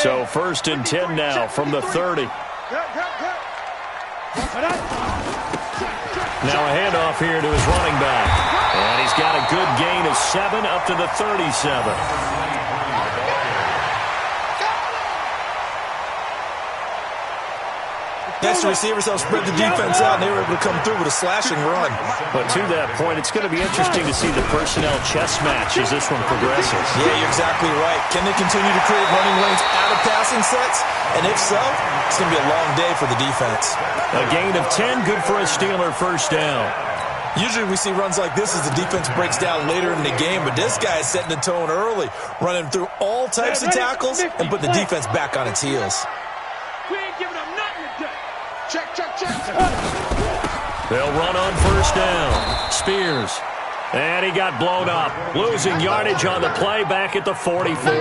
So 1st and 10 now from the 30. Now a handoff here to his running back. And he's got a good gain of 7 up to the 37. Next, the receivers help spread the defense out, and they were able to come through with a slashing run. But to that point, it's going to be interesting to see the personnel chess match as this one progresses. Yeah, you're exactly right. Can they continue to create running lanes out of passing sets? And if so, it's going to be a long day for the defense. A gain of 10, good for a Steeler first down. Usually we see runs like this as the defense breaks down later in the game, but this guy is setting the tone early, running through all types of tackles and put the defense back on its heels. We ain't giving them nothing to do. Check. They'll run on first down. Spears. And he got blown up. Losing yardage on the play back at the 44.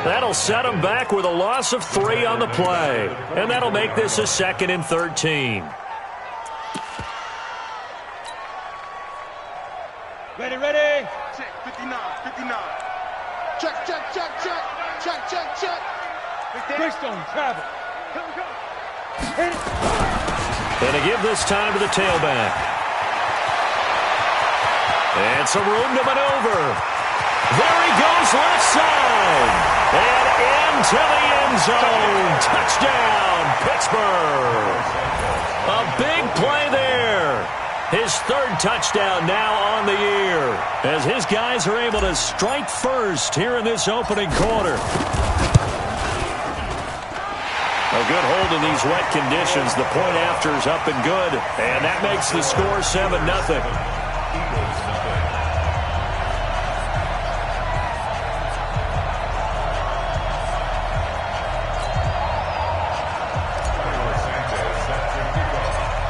That'll set him back with a loss of 3 on the play. And that'll make this a 2nd and 13. Ready. Check, 59. Check. Quickstone, travel. Here we go. And to give this time to the tailback. And some room to maneuver. There he goes left side. And into the end zone. Touchdown, Pittsburgh. A big play there. His 3rd touchdown now on the year. As his guys are able to strike first here in this opening quarter. A good hold in these wet conditions. The point after is up and good. And that makes the score 7-0.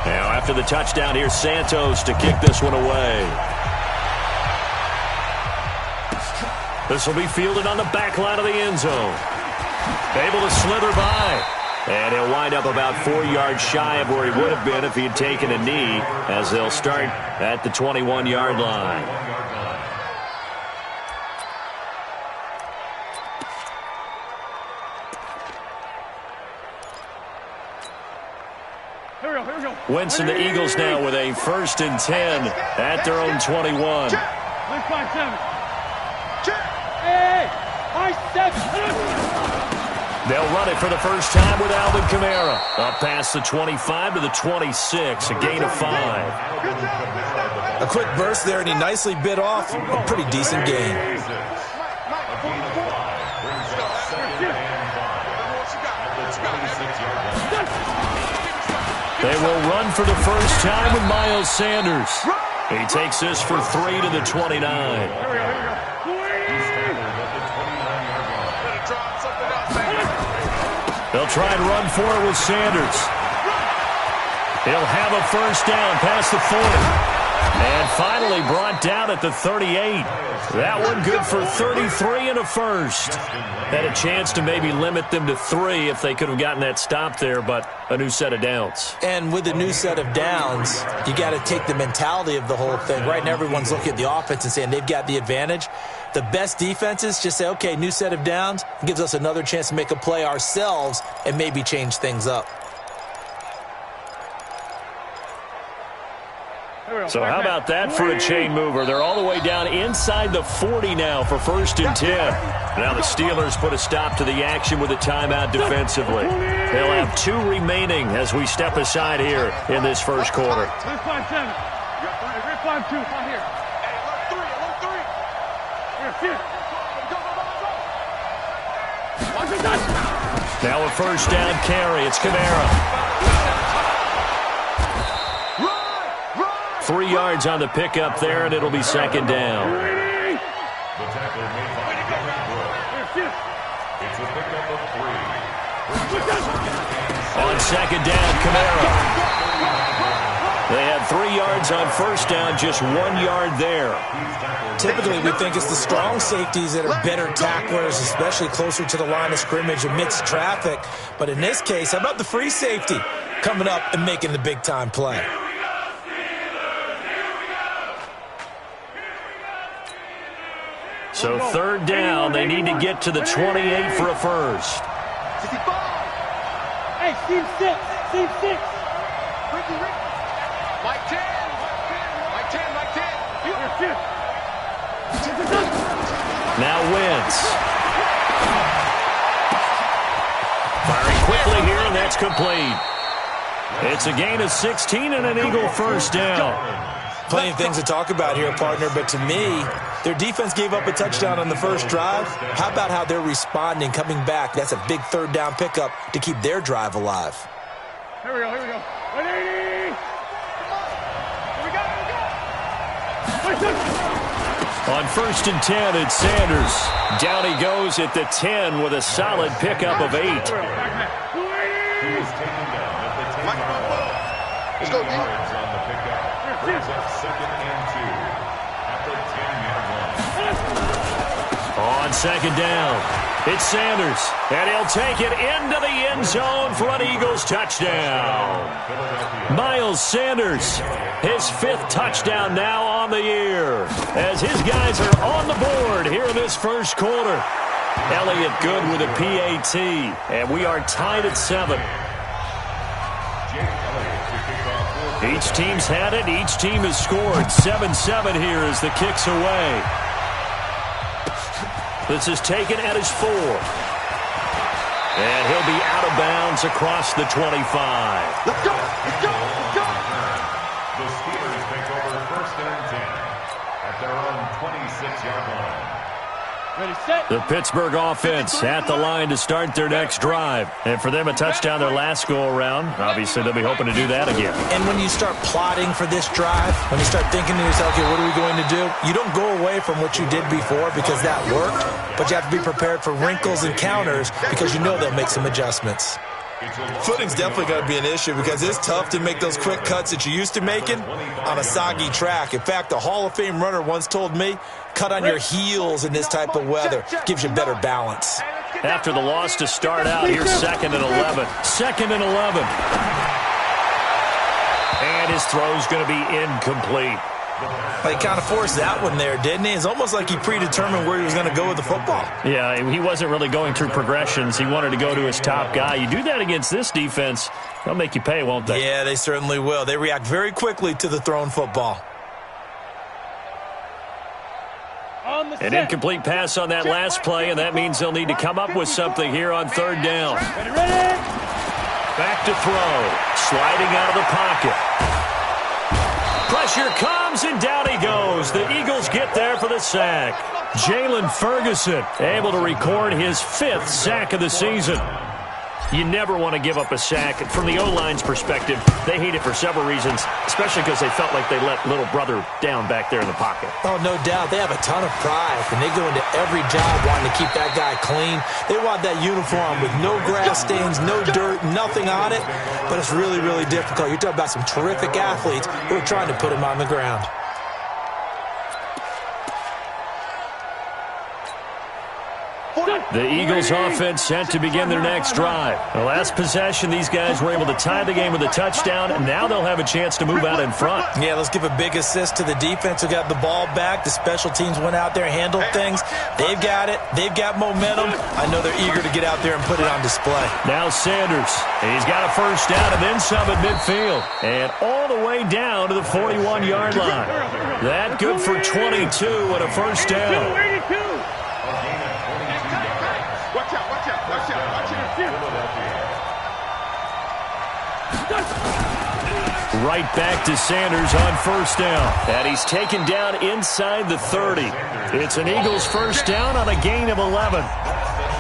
Now after the touchdown, here's Santos to kick this one away. This will be fielded on the back line of the end zone. Able to slither by. And he'll wind up about 4 yards shy of where he would have been if he had taken a knee, as they'll start at the 21-yard line. Here we go. Wentz and the Eagles now with a 1st and 10 at their own 21. 5-7. Hey, 5-7. They'll run it for the first time with Alvin Kamara. Up past the 25 to the 26, a gain of 5. A quick burst there, and he nicely bit off a pretty decent gain. They will run for the first time with Miles Sanders. He takes this for 3 to the 29. They'll try and run for it with Sanders. He'll have a first down past the 40. And finally brought down at the 38. That one good for 33 and a first. Had a chance to maybe limit them to 3 if they could have gotten that stop there, but a new set of downs. And with a new set of downs, you got to take the mentality of the whole thing. Right now everyone's looking at the offense and saying they've got the advantage. The best defenses just say, okay, new set of downs. It gives us another chance to make a play ourselves and maybe change things up. So how about that for a chain mover? They're all the way down inside the 40 now for 1st and 10. Now the Steelers put a stop to the action with a timeout defensively. They'll have 2 remaining as we step aside here in this first quarter. 5-7. 5-2. Here. Now a first down carry. It's Kamara. 3 yards on the pickup there, and it'll be 2nd down. On 2nd down, Kamara. They had 3 yards on first down, just 1 yard there. Typically, we think it's the strong safeties that are better tacklers, especially closer to the line of scrimmage amidst traffic. But in this case, how about the free safety coming up and making the big-time play? So third down, they need to get to the 28 for a first. 65. Hey, team 6. Team 6. Ricky. Mike 10. Mike 10. Mike 10. Here. Now Wentz. Firing quickly here, and that's complete. It's a gain of 16 and an Eagle first down. Plenty of things to talk about here, partner, but to me, their defense gave up a touchdown on the first drive. How about how they're responding, coming back? That's a big third down pickup to keep their drive alive. Here we go. 180. Here we go. On first and 10, it's Sanders. Down he goes at the 10 with a solid pickup of 8. Let's go, D. On second down, it's Sanders, and he'll take it into the end zone for an Eagles touchdown. Miles Sanders, his 5th touchdown now on the year, as his guys are on the board here in this first quarter. Elliott good with a PAT, and we are tied at 7. Each team's had it. Each team has scored. 7-7 here as the kick's away. This is taken at his 4. And he'll be out of bounds across the 25. Let's go. The Steelers take over first and 10 at their own 26-yard line. Ready, set. The Pittsburgh offense at the line to start their next drive. And for them, a touchdown their last go-around. Obviously, they'll be hoping to do that again. And when you start plotting for this drive, when you start thinking to yourself, okay, what are we going to do? You don't go away from what you did before because that worked, but you have to be prepared for wrinkles and counters because you know they'll make some adjustments. Footing's definitely going to be an issue because it's tough to make those quick cuts that you used to making on a soggy track. In fact, a Hall of Fame runner once told me, cut on your heels in this type of weather. Gives you better balance. After the loss to start out, here's 2nd and 11. 2nd and 11. And his throw's going to be incomplete. He kind of forced that one there, didn't he? It's almost like he predetermined where he was going to go with the football. Yeah, he wasn't really going through progressions. He wanted to go to his top guy. You do that against this defense, they'll make you pay, won't they? Yeah, they certainly will. They react very quickly to the thrown football. An incomplete pass on that last play, and that means they'll need to come up with something here on third down. Ready. Back to throw. Sliding out of the pocket. Pressure comes, and down he goes. The Eagles get there for the sack. Jalen Ferguson able to record his 5th sack of the season. You never want to give up a sack. From the O-line's perspective, they hate it for several reasons, especially because they felt like they let little brother down back there in the pocket. Oh, no doubt. They have a ton of pride, and they go into every job wanting to keep that guy clean. They want that uniform with no grass stains, no dirt, nothing on it, but it's really, really difficult. You're talking about some terrific athletes who are trying to put him on the ground. The Eagles offense set to begin their next drive. The last possession, these guys were able to tie the game with a touchdown, and now they'll have a chance to move out in front. Yeah, let's give a big assist to the defense who got the ball back. The special teams went out there and handled things. They've got it. They've got momentum. I know they're eager to get out there and put it on display. Now Sanders. He's got a first down and then some at midfield. And all the way down to the 41-yard line. That good for 22 and a first down. 82. Right back to Sanders on first down. And he's taken down inside the 30. It's an Eagles first down on a gain of 11.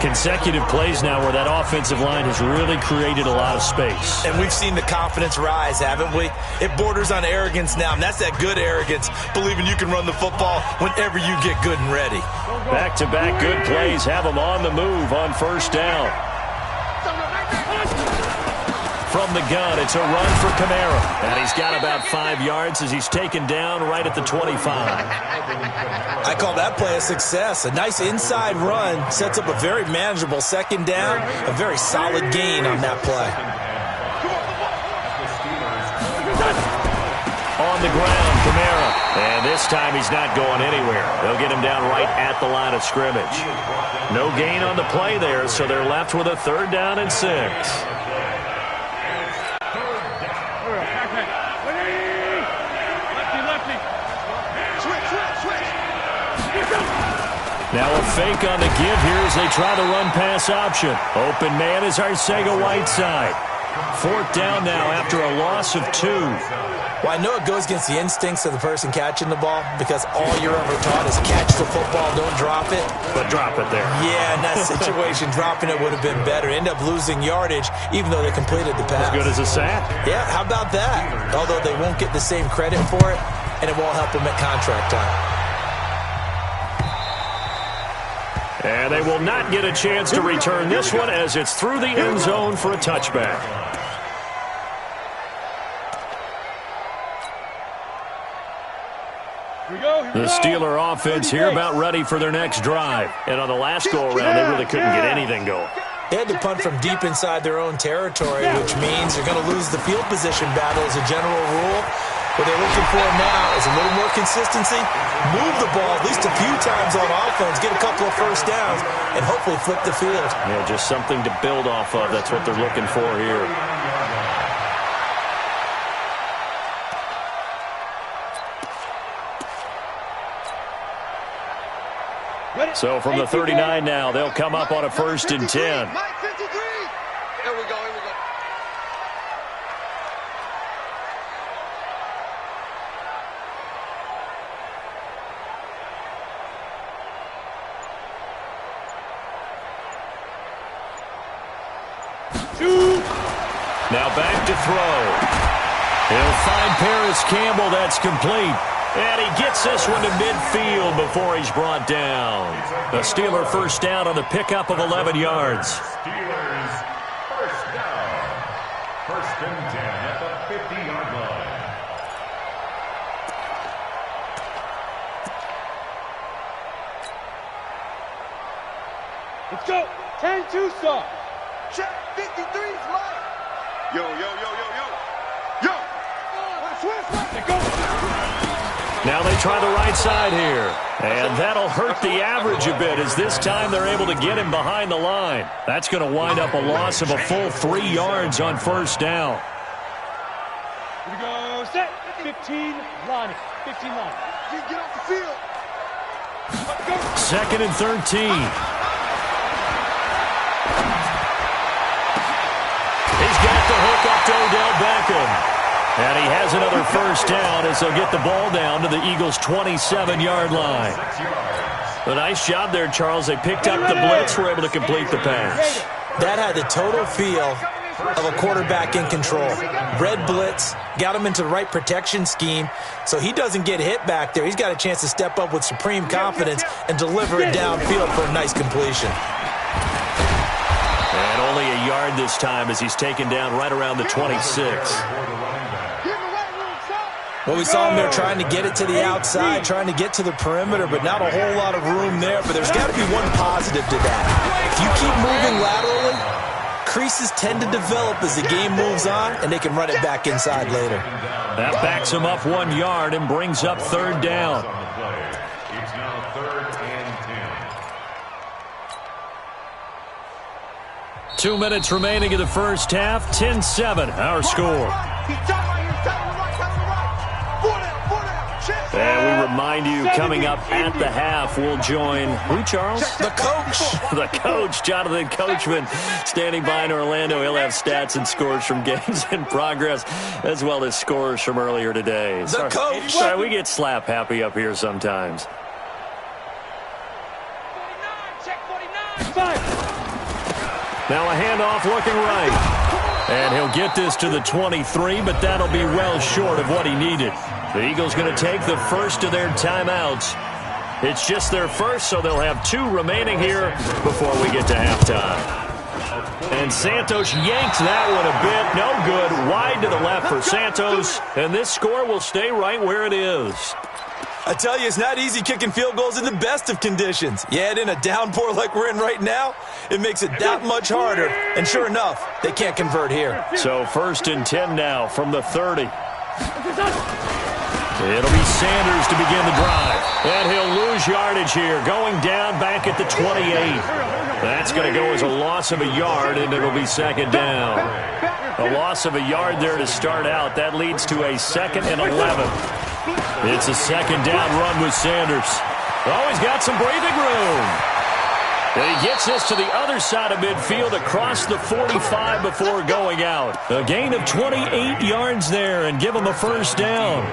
Consecutive plays now where that offensive line has really created a lot of space. And we've seen the confidence rise, haven't we? It borders on arrogance now, and that's that good arrogance, believing you can run the football whenever you get good and ready. Back-to-back good plays have them on the move on first down. From the gun, it's a run for Kamara. And he's got about 5 yards as he's taken down right at the 25. I call that play a success. A nice inside run sets up a very manageable second down, a very solid gain on that play. On the ground, Kamara. And this time he's not going anywhere. They'll get him down right at the line of scrimmage. No gain on the play there, so they're left with a 3rd down and 6. Now a fake on the give here as they try the run-pass option. Open man is Arcega-Whiteside. 4th down now after a loss of 2. Well, I know it goes against the instincts of the person catching the ball because all you're ever taught is catch the football, don't drop it. But drop it there. Yeah, in that situation, dropping it would have been better. End up losing yardage, even though they completed the pass. As good as a sack. Yeah, how about that? Although they won't get the same credit for it, and it won't help them at contract time. And they will not get a chance to return this one as it's through the end zone for a touchback. The Steeler offense here about ready for their next drive. And on the last go-around, they really couldn't get anything going. They had to punt from deep inside their own territory, which means they're going to lose the field position battle as a general rule. What they're looking for now is a little more consistency, move the ball at least a few times on offense, get a couple of 1st downs, and hopefully flip the field. Yeah, just something to build off of. That's what they're looking for here. So from the 39 now, they'll come up on a 1st and 10. Here we go, here we go. Now back to throw. He'll find Paris Campbell. That's complete. And he gets this one to midfield before he's brought down. The Steeler 1st down on the pickup of 11 yards. Steelers 1st down. 1st and 10 at the 50-yard line. Let's go. 10-2 stop. Check 53's mine. Yo. Let's go. Now they try the right side here. And that'll hurt the average a bit as this time they're able to get him behind the line. That's going to wind up a loss of a full 3 yards on 1st down. Here we go. Set. 15 line. 15 line. Get off the field. Let's go. 2nd and 13. He's got the hook up to Odell Beckham. And he has another 1st down as they'll get the ball down to the Eagles' 27-yard line. A nice job there, Charles. They picked up the blitz, were able to complete the pass. That had the total feel of a quarterback in control. Red blitz, got him into the right protection scheme, so he doesn't get hit back there. He's got a chance to step up with supreme confidence and deliver it downfield for a nice completion. And only a yard this time as he's taken down right around the 26. Well, we saw him there trying to get it to the outside, trying to get to the perimeter, but not a whole lot of room there. But there's got to be one positive to that. If you keep moving laterally, creases tend to develop as the game moves on, and they can run it back inside later. That backs him up 1 yard and brings up 3rd down. It's now 3rd and 10. 2 minutes remaining in the 1st half. 10-7, our score. And we remind you, coming up at the half, we'll join who, Charles? The coach. The coach, Jonathan Coachman, standing by in Orlando. He'll have stats and scores from games in progress, as well as scores from earlier today. The coach. Sorry, we get slap happy up here sometimes. 49, check 49. 5. Now a handoff looking right. And he'll get this to the 23, but that'll be well short of what he needed. The Eagles going to take the first of their timeouts. It's just their first, so they'll have 2 remaining here before we get to halftime. And Santos yanked that one a bit. No good. Wide to the left for Santos. And this score will stay right where it is. I tell you, it's not easy kicking field goals in the best of conditions. You add in a downpour like we're in right now, it makes it that much harder. And sure enough, they can't convert here. So 1st and 10 now from the 30. It'll be Sanders to begin the drive. And he'll lose yardage here, going down back at the 28. That's going to go as a loss of a yard, and it'll be second down. A loss of a yard there to start out. That leads to a 2nd and 11. It's a second down run with Sanders. Oh, he's got some breathing room. And he gets this to the other side of midfield across the 45 before going out. A gain of 28 yards there and give him a first down.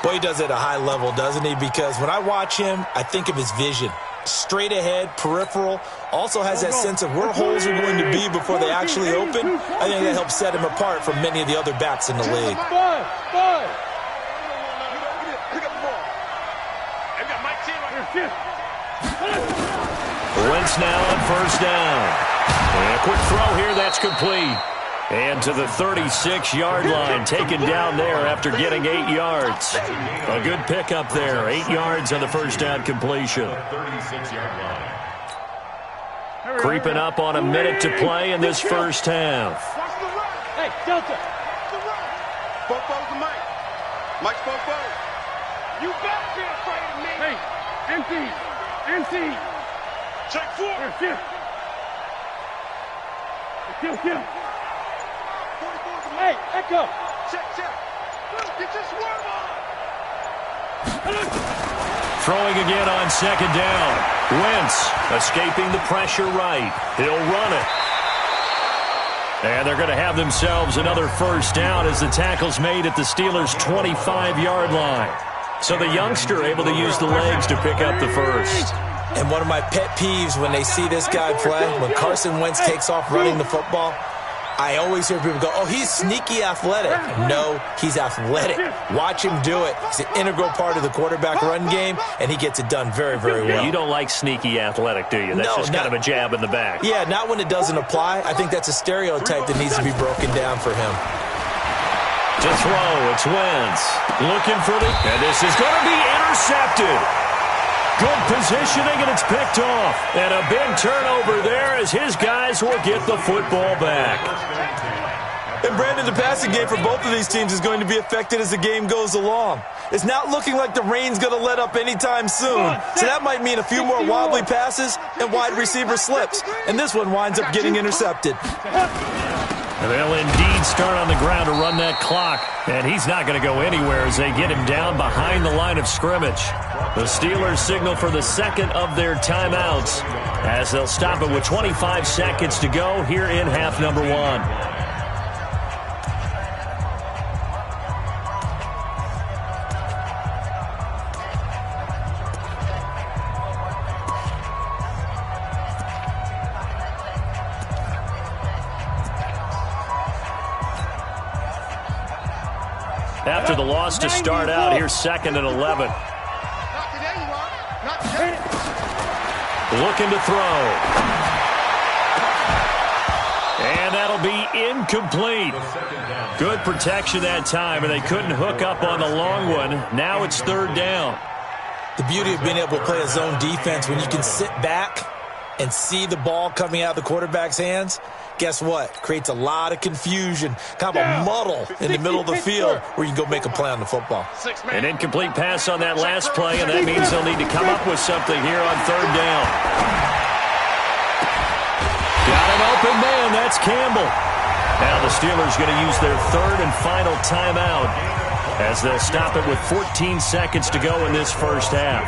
Boy, he does it at a high level, doesn't he? Because when I watch him, I think of his vision. Straight ahead, peripheral, also has that sense of where holes are going to be before they actually open. I think that helps set him apart from many of the other backs in the league. Wentz now on first down. And a quick throw here, that's complete. And to the 36-yard line, taken down there after getting 8 yards. A good pickup there, 8 yards on the first down completion. Creeping up on a minute to play in this first half. Hey, Delta. Both to Mike. Mike's both. You better be afraid of me. Hey, empty. Check 4. Kill. Hey, Echo. Check. Get your swerve on. Throwing again on second down. Wentz escaping the pressure right. He'll run it. And they're going to have themselves another first down as the tackle's made at the Steelers' 25-yard line. So the youngster able to use the legs to pick up the first. And one of my pet peeves when they see this guy play, when Carson Wentz takes off running the football, I always hear people go, oh, he's sneaky athletic. No, he's athletic. Watch him do it. He's an integral part of the quarterback run game, and he gets it done very, very well. Yeah, you don't like sneaky athletic, do you? That's just kind of a jab in the back. Yeah, not when it doesn't apply. I think that's a stereotype that needs to be broken down for him. To throw, it's Wentz. Looking for and this is going to be intercepted. Good positioning, and it's picked off. And a big turnover there as his guys will get the football back. And Brandon, the passing game for both of these teams is going to be affected as the game goes along. It's not looking like the rain's going to let up anytime soon. So that might mean a few more wobbly passes and wide receiver slips. And this one winds up getting intercepted. And they'll indeed start on the ground to run that clock. And he's not going to go anywhere as they get him down behind the line of scrimmage. The Steelers signal for the second of their timeouts as they'll stop it with 25 seconds to go here in half number 1. After the loss to start out, here's 2nd and 11. Looking to throw. And that'll be incomplete. Good protection that time, and they couldn't hook up on the long one. Now it's 3rd down. The beauty of being able to play a zone defense when you can sit back and see the ball coming out of the quarterback's hands, guess what? Creates a lot of confusion, kind of a muddle in the middle of the field where you can go make a play on the football. An incomplete pass on that last play, and that means they'll need to come up with something here on 3rd down. Got an open man, that's Campbell. Now the Steelers going to use their 3rd and final timeout as they'll stop it with 14 seconds to go in this first half.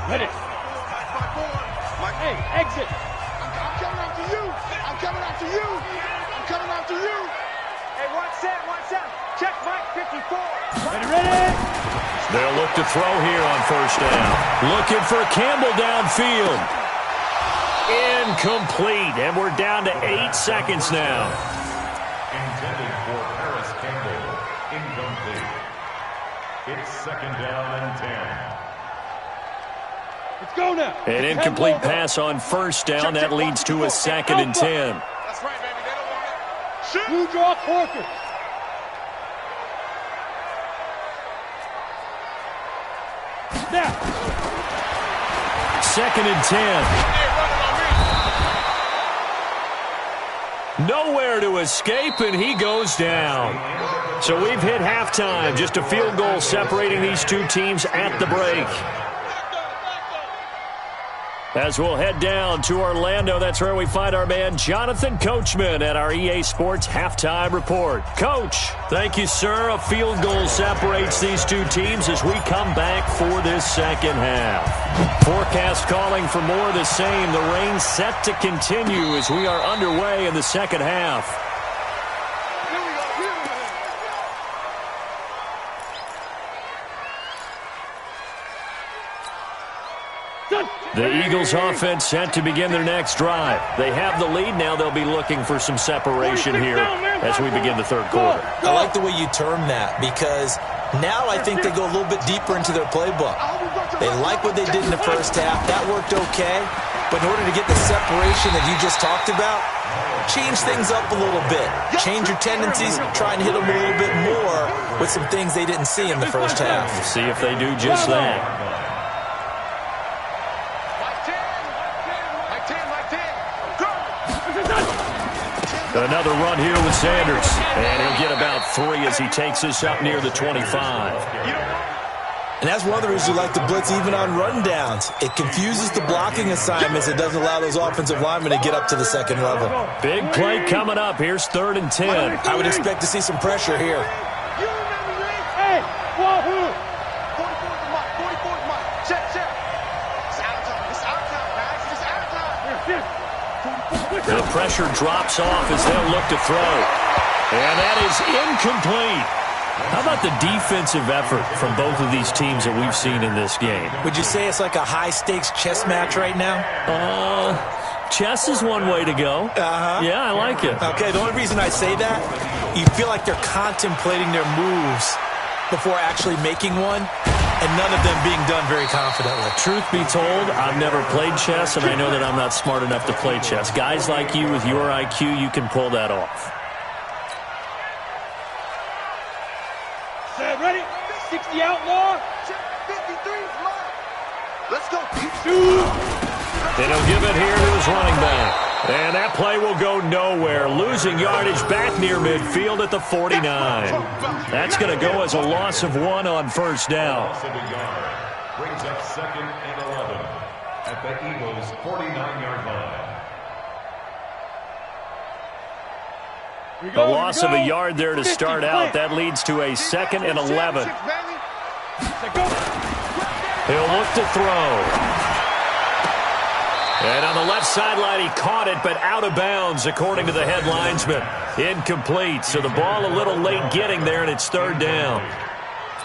Ready. Hey, exit. I'm coming after you. I'm coming after you. Hey, watch that. Check Mike 54. Ready. They'll look to throw here on first down. Looking for Campbell downfield. Incomplete, and we're down to 8 seconds now. Intended for Paris Campbell. Incomplete. It's 2nd down and 10. Let's go now. An incomplete pass on first down. That leads to a 2nd and 10. That's right, baby. They don't want it. Blue draw corker. Snap. 2nd and 10. Nowhere to escape, and he goes down. So we've hit halftime. Just a field goal separating these two teams at the break. As we'll head down to Orlando, that's where we find our man Jonathan Coachman at our EA Sports Halftime Report. Coach, thank you, sir. A field goal separates these two teams as we come back for this second half. Forecast calling for more of the same. The rain set to continue as we are underway in the second half. The Eagles offense set to begin their next drive. They have the lead. Now they'll be looking for some separation here as we begin the third quarter. I like the way you term that because now I think they go a little bit deeper into their playbook. They like what they did in the first half. That worked okay. But in order to get the separation that you just talked about, change things up a little bit. Change your tendencies. Try and hit them a little bit more with some things they didn't see in the first half. See if they do just that. Another run here with Sanders. And he'll get about 3 as he takes us up near the 25. And that's one of the reasons we like to blitz even on rundowns. It confuses the blocking assignments. It doesn't allow those offensive linemen to get up to the second level. Big play coming up. Here's 3rd and 10. I would expect to see some pressure here. Hey, wahoo! 44's Mike. 44's Mike. Check. It's out of time. It's out of time, guys. It's out of time. The pressure drops off as they'll look to throw. And that is incomplete. How about the defensive effort from both of these teams that we've seen in this game? Would you say it's like a high-stakes chess match right now? Chess is one way to go. Yeah, I like it. Okay, the only reason I say that, you feel like they're contemplating their moves before actually making one, and none of them being done very confidently. Truth be told, I've never played chess, and I know that I'm not smart enough to play chess. Guys like you with your IQ, you can pull that off. Set, ready? 60 outlaw. 53's mine. Let's go. And he'll give it here to his running back. And that play will go nowhere. Losing yardage back near midfield at the 49. That's going to go as a loss of 1 on first down. Loss of a yard. Brings up 2nd and 11 at the Eagles' 49-yard line. A loss of a yard there to start out. That leads to a 2nd and 11. He'll look to throw. And on the left sideline, he caught it, but out of bounds, according to the head linesman. Incomplete. So the ball a little late getting there, and it's 3rd down.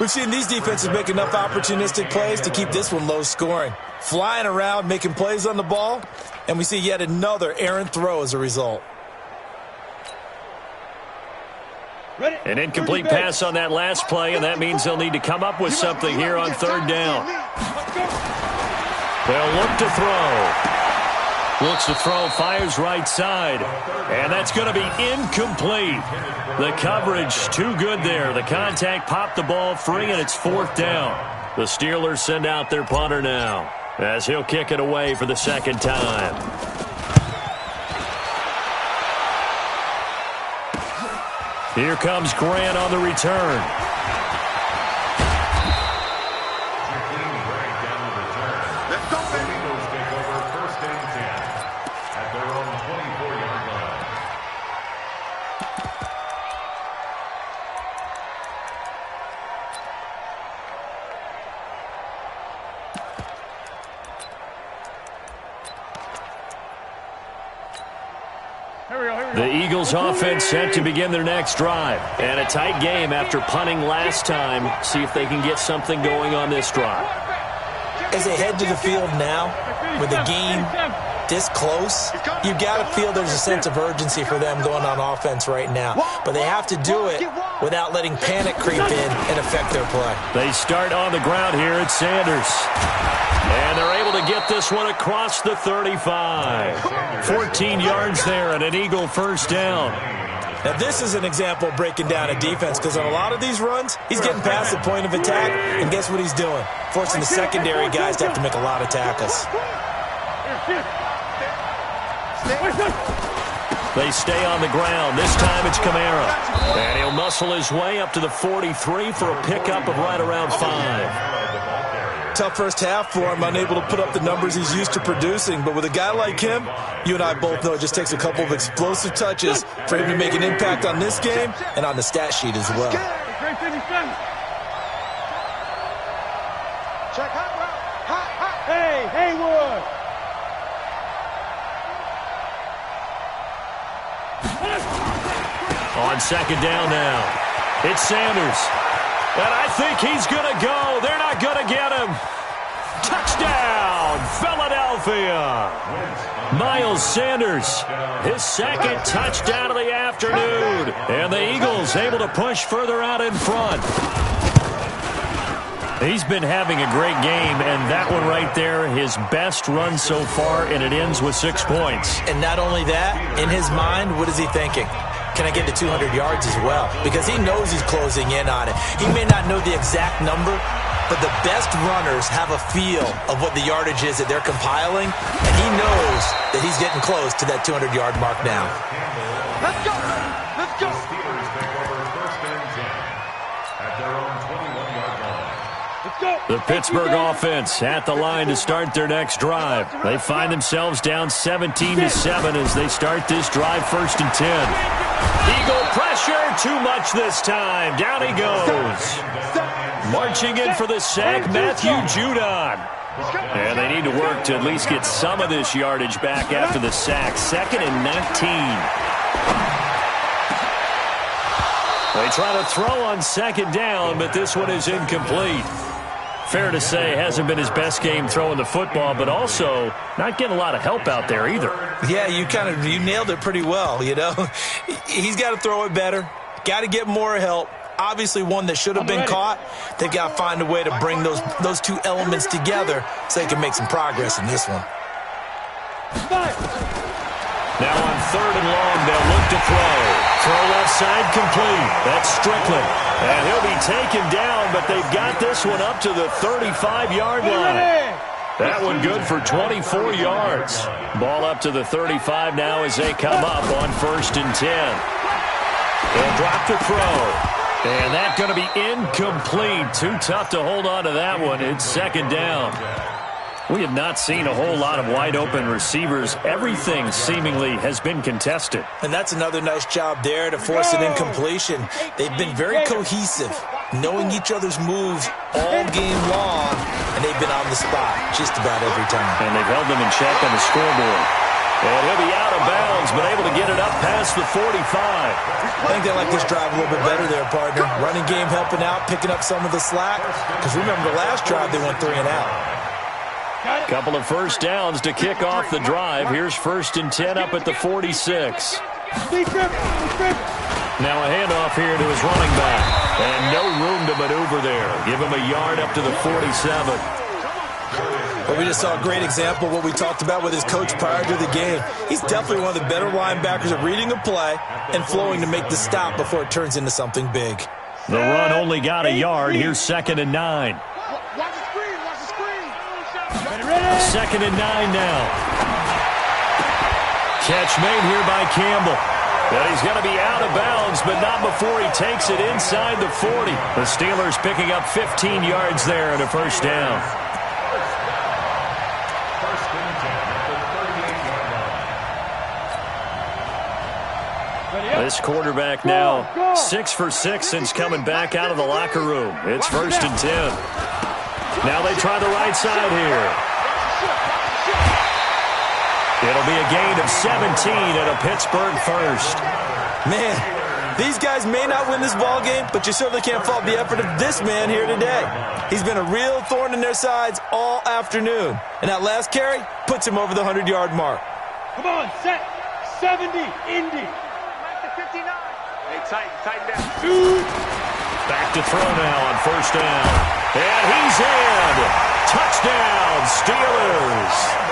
We've seen these defenses make enough opportunistic plays to keep this one low scoring. Flying around, making plays on the ball, and we see yet another errant throw as a result. An incomplete pass on that last play, and that means they'll need to come up with something here on 3rd down. They'll look to throw. Looks to throw, fires right side. And that's going to be incomplete. The coverage too good there. The contact popped the ball free, and it's 4th down. The Steelers send out their punter now as he'll kick it away for the 2nd time. Here comes Grant on the return. The Eagles offense set to begin their next drive. And a tight game after punting last time. See if they can get something going on this drive. As they head to the field now, with the game this close, you've got to feel there's a sense of urgency for them going on offense right now. But they have to do it without letting panic creep in and affect their play. They start on the ground here at Sanders. And they're able to get this one across the 35. 14 yards there and an Eagle first down. Now, this is an example of breaking down a defense because on a lot of these runs, he's getting past the point of attack, and guess what he's doing? Forcing the secondary guys to have to make a lot of tackles. They stay on the ground. This time it's Kamara. And he'll muscle his way up to the 43 for a pickup of right around 5. Tough first half for him, unable to put up the numbers he's used to producing. But with a guy like him, you and I both know it just takes a couple of explosive touches for him to make an impact on this game and on the stat sheet as well. Hey, Haywood! On second down now, it's Sanders. And I think he's going to go. They're not going to get him. Touchdown, Philadelphia. Miles Sanders, his second touchdown of the afternoon. And the Eagles able to push further out in front. He's been having a great game, and that one right there, his best run so far, and it ends with 6 points. And not only that, in his mind, what is he thinking? Can I get to 200 yards as well? Because he knows he's closing in on it. He may not know the exact number, but the best runners have a feel of what the yardage is that they're compiling, and he knows that he's getting close to that 200-yard mark now. Let's go! Let's go! Steelers take over first and 10 at their own 21-yard line. Let's go! The Pittsburgh offense at the line to start their next drive. They find themselves down 17-7 as they start this drive first and 10. Eagle pressure, too much this time. Down he goes. Marching in for the sack, Matthew Judon. And they need to work to at least get some of this yardage back after the sack. 2nd and 19. They try to throw on second down, but this one is incomplete. Fair to say, hasn't been his best game throwing the football, but also not getting a lot of help out there either. Yeah, you nailed it pretty well, you know. He's got to throw it better, got to get more help. Obviously one that should have been caught. They've got to find a way to bring those two elements together so they can make some progress in this one. Now on 3rd and long, they'll look to throw. Throw left side complete. That's Strickland. And he'll be taken down, but they've got this one up to the 35-yard line. That one good for 24 yards. Ball up to the 35 now as they come up on 1st and 10. They'll drop the throw. And that's going to be incomplete. Too tough to hold on to that one. It's 2nd down. We have not seen a whole lot of wide-open receivers. Everything seemingly has been contested. And that's another nice job there to force an incompletion. They've been very cohesive, knowing each other's moves all game long, and they've been on the spot just about every time. And they've held them in check on the scoreboard. And he'll be out of bounds, but able to get it up past the 45. I think they like this drive a little bit better there, partner. Running game helping out, picking up some of the slack. Because remember, the last drive they went 3 and out. Couple of first downs to kick off the drive. Here's 1st and 10 up at the 46. Now a handoff here to his running back. And no room to maneuver there. Give him a yard up to the 47. But we just saw a great example of what we talked about with his coach prior to the game. He's definitely one of the better linebackers at reading a play and flowing to make the stop before it turns into something big. The run only got a yard. Here's 2nd and 9. 2nd and 9 now. Catch made here by Campbell. But he's going to be out of bounds, but not before he takes it inside the 40. The Steelers picking up 15 yards there and a first down. First and 10 at the 38-yard line. This quarterback now 6 for 6 since coming back out of the locker room. It's 1st and 10. Now they try the right side here. It'll be a gain of 17 at a Pittsburgh first. Man, these guys may not win this ball game, but you certainly can't fault the effort of this man here today. He's been a real thorn in their sides all afternoon. And that last carry puts him over the 100-yard mark. Come on, set. 70, Indy. Back to 59. Hey, tighten down. Back to throw now on 1st down. And he's in. Touchdown, Steelers.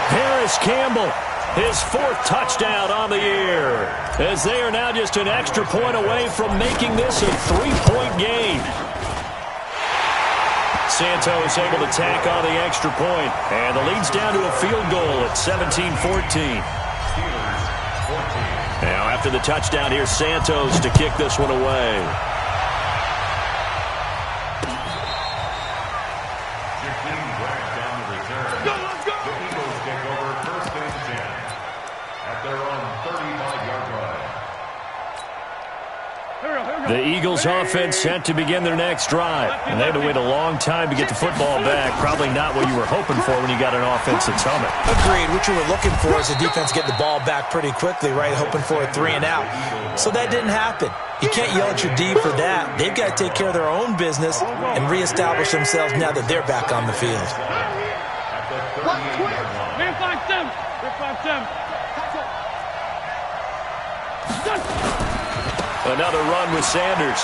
Harris Campbell his 4th touchdown on the year, as they are now just an extra point away from making this a 3-point game. Santos able to tack on the extra point, and the lead's down to a field goal at 17-14. Now after the touchdown, here's Santos to kick this one away. The Eagles offense set to begin their next drive. And they had to wait a long time to get the football back. Probably not what you were hoping for when you got an offense that's humming. Agreed. What you were looking for is the defense get the ball back pretty quickly, right? Hoping for a 3-and-out. So that didn't happen. You can't yell at your D for that. They've got to take care of their own business and reestablish themselves now that they're back on the field. Another run with Sanders.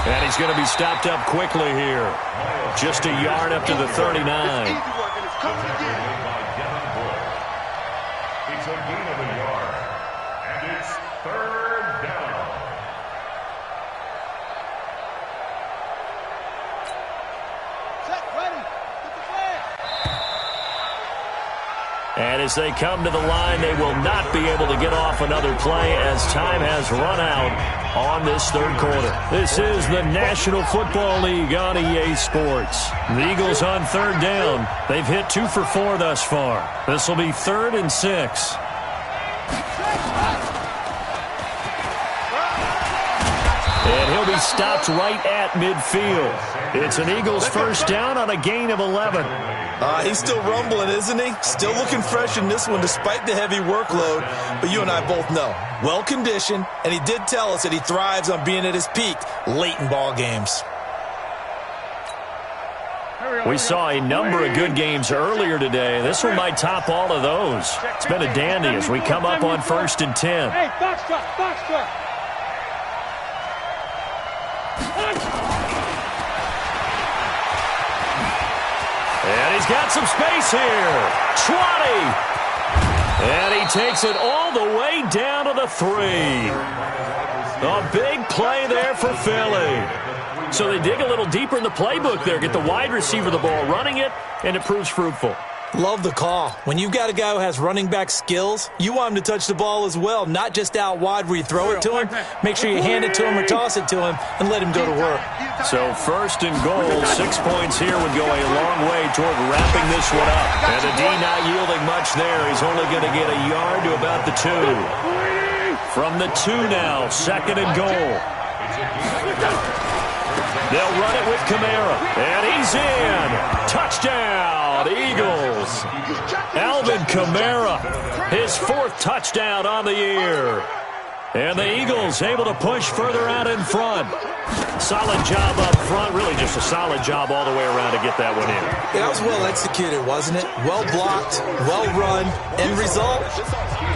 And he's going to be stopped up quickly here. Just a yard up to the 39. It's a gain of a yard. And it's 3rd down. Set, ready. Get the flag. And as they come to the line, they will not be able to get off another play as time has run out on this 3rd quarter. This is the National Football League on EA Sports. The Eagles on 3rd down. They've hit 2 for 4 thus far. This will be 3rd and 6. And he'll be stopped right at midfield. It's an Eagles 1st down on a gain of 11. He's still rumbling, isn't he? Still looking fresh in this one despite the heavy workload. But you and I both know, well-conditioned, and he did tell us that he thrives on being at his peak late in ball games. We saw a number of good games earlier today. This one might top all of those. It's been a dandy as we come up on 1st and 10. Hey, box truck, box truck. And he's got some space here. 20. And he takes it all the way down to the 3. A big play there for Philly. So they dig a little deeper in the playbook there, get the wide receiver the ball, running it, and it proves fruitful. Love the call. When you've got a guy who has running back skills, you want him to touch the ball as well, not just out wide where you throw it to him. Make sure you hand it to him or toss it to him and let him go to work. So 1st and goal, 6 points here would go a long way toward wrapping this one up. And the D not yielding much there. He's only going to get a yard to about the 2. From the 2 now, 2nd and goal. They'll run it with Kamara. And he's in. Touchdown, Eagles. Alvin Kamara, his 4th touchdown on the year. And the Eagles able to push further out in front. Solid job up front. Really just a solid job all the way around to get that one in. That was well executed, wasn't it? Well blocked, well run. End result,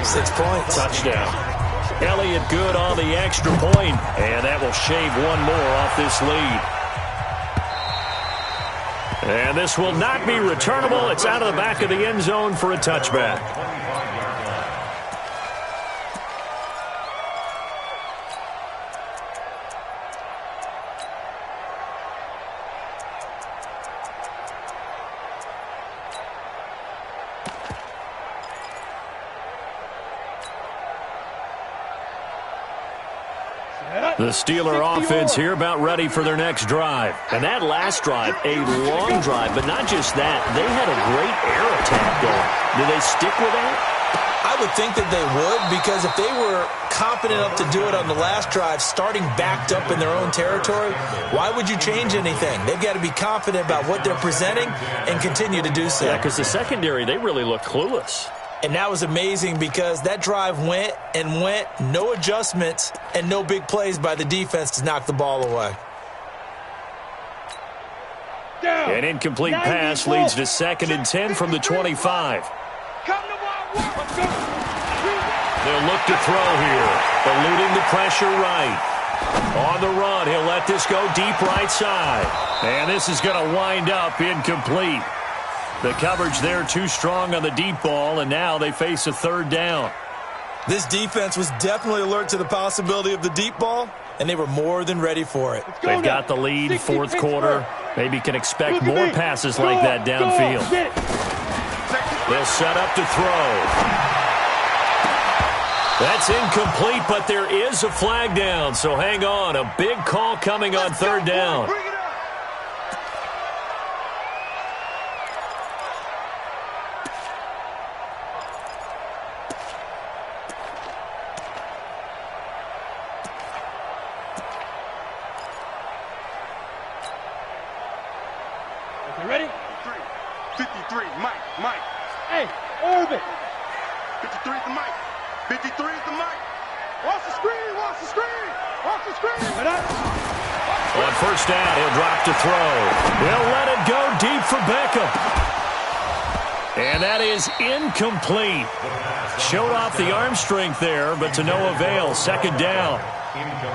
6 points. Touchdown. Elliott good on the extra point, and that will shave one more off this lead. And this will not be returnable. It's out of the back of the end zone for a touchback. The Steeler offense here about ready for their next drive. And that last drive, a long drive, but not just that. They had a great air attack going. Do they stick with that? I would think that they would, because if they were confident enough to do it on the last drive, starting backed up in their own territory, why would you change anything? They've got to be confident about what they're presenting and continue to do so. Yeah, because the secondary, they really look clueless. And that was amazing because that drive went and went, no adjustments, and no big plays by the defense to knock the ball away. An incomplete pass leads to 2nd and 10 from the 25. They'll look to throw here, eluding the pressure right. On the run, he'll let this go deep right side. And this is going to wind up incomplete. The coverage there too strong on the deep ball, and now they face a third down. This defense was definitely alert to the possibility of the deep ball, and they were more than ready for it. They've got the lead, fourth quarter. Maybe can expect more passes like that downfield. They'll set up to throw. That's incomplete, but there is a flag down, so hang on. A big call coming on third down. You ready? 53, Mike. Hey, Orbit. 53 is the Mike. 53 is the Mike. Watch the screen. On first down, he'll drop to throw. We'll let it go deep for Beckham. And that is incomplete. Showed off the arm strength there, but to no avail. Second down.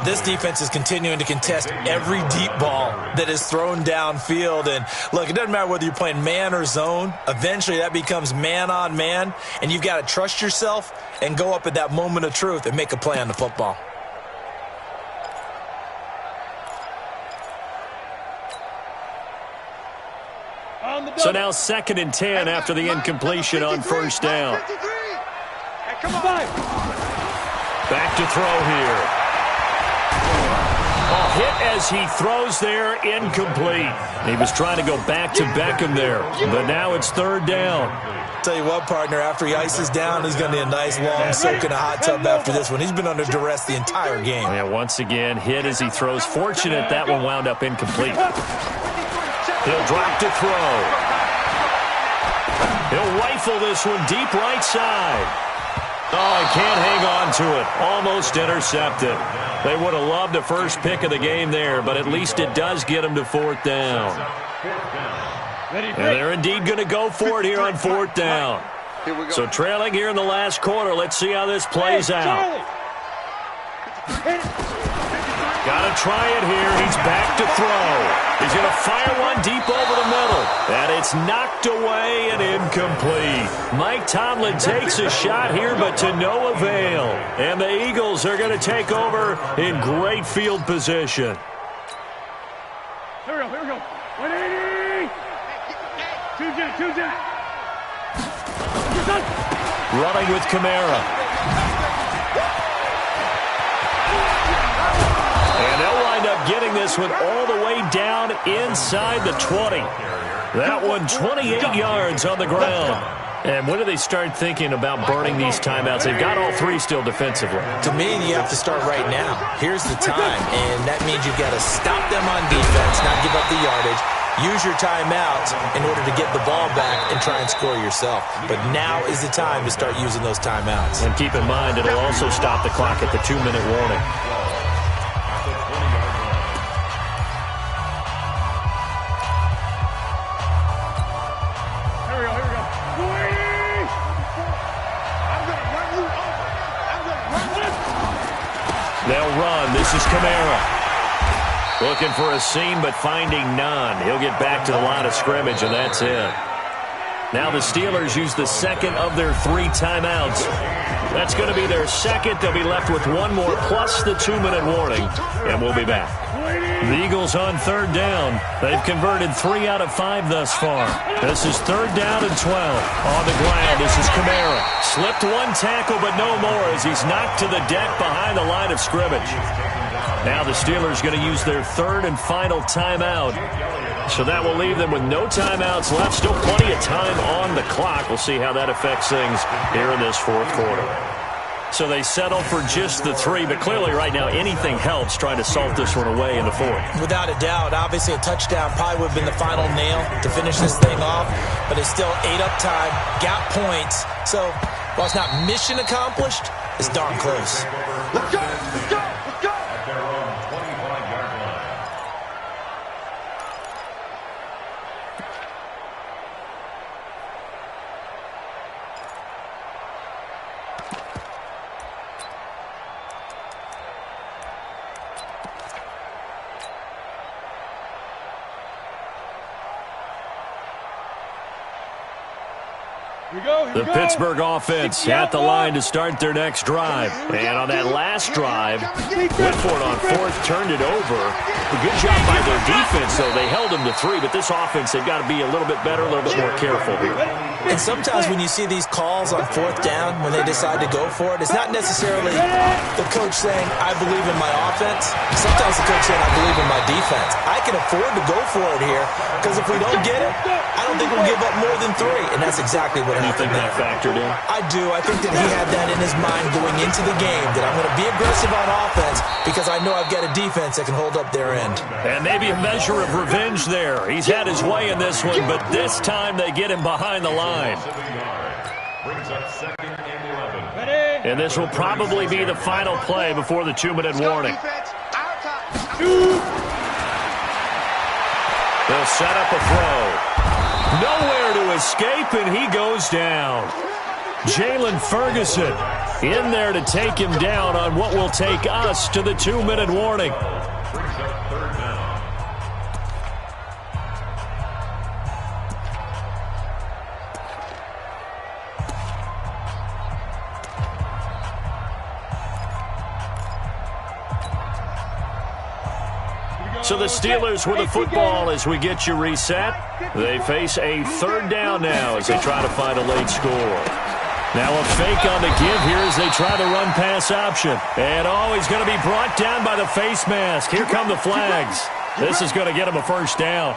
This defense is continuing to contest every deep ball that is thrown downfield. And, look, it doesn't matter whether you're playing man or zone. Eventually, that becomes man on man, and you've got to trust yourself and go up at that moment of truth and make a play on the football. So now 2nd and 10 after the incompletion on first down. Hey, come on. Back to throw here. A hit as he throws there, incomplete. He was trying to go back to Beckham there, but now it's third down. Tell you what, partner, after he ices down, he's going to need a nice long soak in a hot tub after this one. He's been under duress the entire game. Yeah, once again, hit as he throws. Fortunate that one wound up incomplete. He'll drop to throw. He'll rifle this one deep right side. Oh, he can't hang on to it. Almost intercepted. They would have loved the first pick of the game there, but at least it does get them to fourth down. And they're indeed going to go for it here on fourth down. So trailing here in the last quarter. Let's see how this plays out. Got to try it here. He's back to throw. He's going to fire one deep over the middle. And it's knocked away and incomplete. Mike Tomlin takes a shot here, but to no avail. And the Eagles are going to take over in great field position. Here we go. 180. Two jet. Running with Kamara. And they'll wind up getting this one all the way down inside the 20. That one 28 yards on the ground. And when do they start thinking about burning these timeouts? They've got all three still defensively. To me, you have to start right now. Here's the time, and that means you've got to stop them on defense, not give up the yardage. Use your timeouts in order to get the ball back and try and score yourself. But now is the time to start using those timeouts. And keep in mind, it'll also stop the clock at the 2-minute warning. They'll run. This is Kamara. Looking for a seam, but finding none. He'll get back to the line of scrimmage, and that's it. Now the Steelers use the second of their 3 timeouts. That's going to be their second. They'll be left with one more, plus the 2-minute warning, and we'll be back. The Eagles on third down. They've converted 3 out of 5 thus far. This is third down and 12. On the ground, this is Kamara. Slipped one tackle, but no more as he's knocked to the deck behind the line of scrimmage. Now the Steelers going to use their third and final timeout. So that will leave them with no timeouts left. Still plenty of time on the clock. We'll see how that affects things here in this fourth quarter. So they settle for just the 3, but clearly right now anything helps trying to salt this one away in the fourth. Without a doubt, obviously a touchdown probably would have been the final nail to finish this thing off, but it's still ate up time, got points. So while it's not mission accomplished, it's darn close. Let's go. At their own 25-yard line. The Pittsburgh offense at the line to start their next drive. And on that last drive, Whitford on fourth turned it over. A good job by their defense, though. They held them to 3, but this offense, they've got to be a little bit better, a little bit more careful here. And sometimes when you see these calls on fourth down, when they decide to go for it, it's not necessarily the coach saying, I believe in my offense. Sometimes the coach saying, I believe in my defense. I can afford to go for it here, because if we don't get it, I don't think we'll give up more than 3. And that's exactly what happened. You think that factored in? I do. I think that he had that in his mind going into the game, that I'm going to be aggressive on offense because I know I've got a defense that can hold up their end. And maybe a measure of revenge there. He's had his way in this one, but this time they get him behind the line. And this will probably be the final play before the 2-minute warning. They'll set up a throw. Nowhere to escape, and he goes down. Jalen Ferguson in there to take him down on what will take us to the 2-minute warning. So the Steelers with the football as we get you reset. They face a 3rd down now as they try to find a late score. Now a fake on the give here as they try the run-pass option. And he's going to be brought down by the face mask. Here come the flags. This is going to get him a 1st down.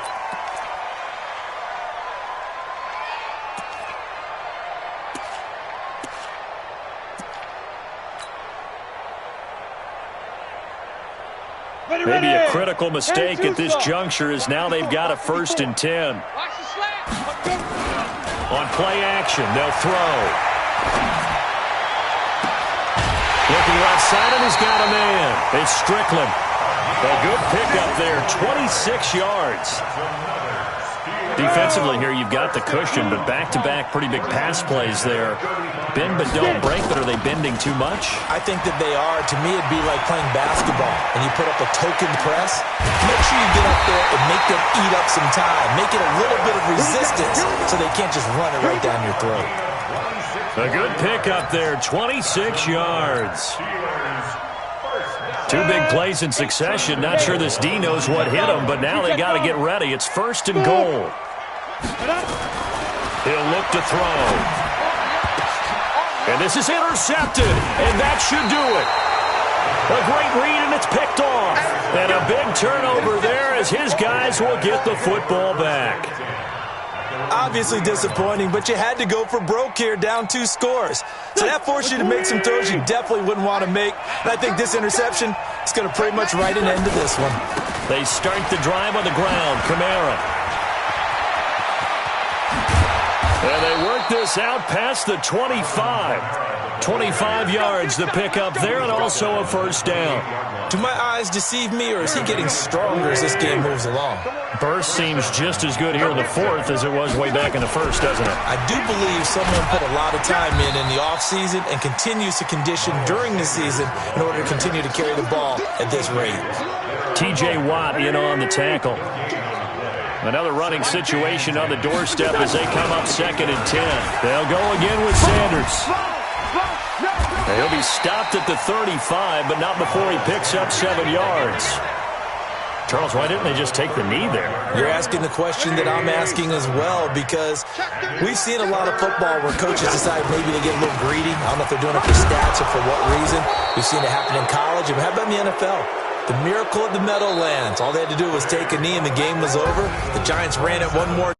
Maybe a critical mistake at this juncture is now they've got a 1st and 10. On play action, they'll throw. Looking right side, and he's got a man. It's Strickland. A good pickup there, 26 yards. Defensively here, you've got the cushion, but back-to-back pretty big pass plays there. Bend but don't break, but are they bending too much? I think that they are. To me, it'd be like playing basketball, and you put up a token press. Make sure you get up there and make them eat up some time. Make it a little bit of resistance so they can't just run it right down your throat. A good pickup there, 26 yards. 2 big plays in succession. Not sure this D knows what hit him, but now they got to get ready. It's 1st and goal. He'll look to throw. And this is intercepted, and that should do it. A great read, and it's picked off. And a big turnover there as his guys will get the football back. Obviously disappointing, but you had to go for broke here, down 2 scores. So that forced you to make some throws you definitely wouldn't want to make. And I think this interception is going to pretty much write an end to this one. They start the drive on the ground. Kamara. And they work this out past the 25. 25 yards the pickup there, and also a 1st down. Do my eyes deceive me, or is he getting stronger as this game moves along? Burst seems just as good here in the 4th as it was way back in the 1st, doesn't it? I do believe someone put a lot of time in the offseason and continues to condition during the season in order to continue to carry the ball at this rate. T.J. Watt in on the tackle. Another running situation on the doorstep as they come up 2nd and 10. They'll go again with Sanders. He'll be stopped at the 35, but not before he picks up 7 yards. Charles, why didn't they just take the knee there? You're asking the question that I'm asking as well, because we've seen a lot of football where coaches decide maybe they get a little greedy. I don't know if they're doing it for stats or for what reason. We've seen it happen in college. And how about in the NFL? The miracle of the Meadowlands. All they had to do was take a knee and the game was over. The Giants ran it one more